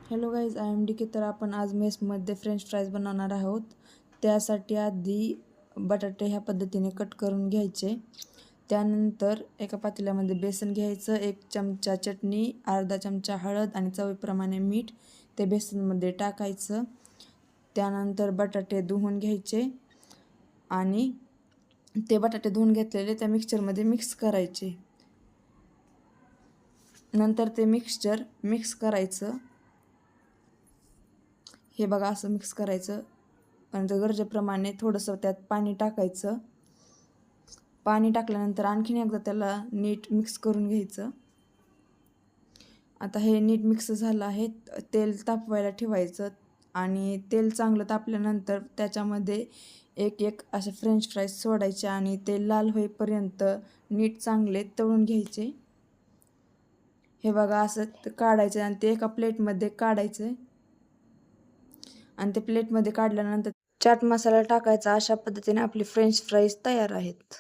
Hello guys, I am D K. तर आपण आज मेसमध्ये फ्रेंच फ्राईज बनवणार आहोत. त्यासाठी आधी बटाटे ह्या पद्धतीने कट करून घ्यायचे. त्यानंतर एका पातेल्यामध्ये बेसन घ्यायचं, 1 चमचा चटणी, अर्धा चमचा हळद आणि चवीप्रमाणे मीठ ते बेसनमध्ये टाकायचं. त्यानंतर बटाटे धुवून घ्यायचे आणि ते बटाटे धुवून घेतलेले त्या मिक्सचरमध्ये मिक्स करायचे. नंतर ते मिक्सचर मिक्स करायचं. हे बघा, असं मिक्स करायचं. नंतर गरजेप्रमाणे थोडंसं त्यात पाणी टाकायचं. पाणी टाकल्यानंतर आणखीन एकदा त्याला नीट मिक्स करून घ्यायचं. आता हे नीट मिक्स झालं आहे. तेल तापवायला ठेवायचं आणि तेल चांगलं तापल्यानंतर त्याच्यामध्ये एक असे फ्रेंच फ्राईज सोडायचे आणि ते लाल होईपर्यंत नीट चांगले तळून घ्यायचे. हे बघा, असं काढायचं आणि ते एका प्लेटमध्ये काढायचं आणि ते प्लेटमध्ये काढल्यानंतर चाट मसाला टाकायचा. अशा पद्धतीने आपली फ्रेंच फ्राईज तयार आहेत.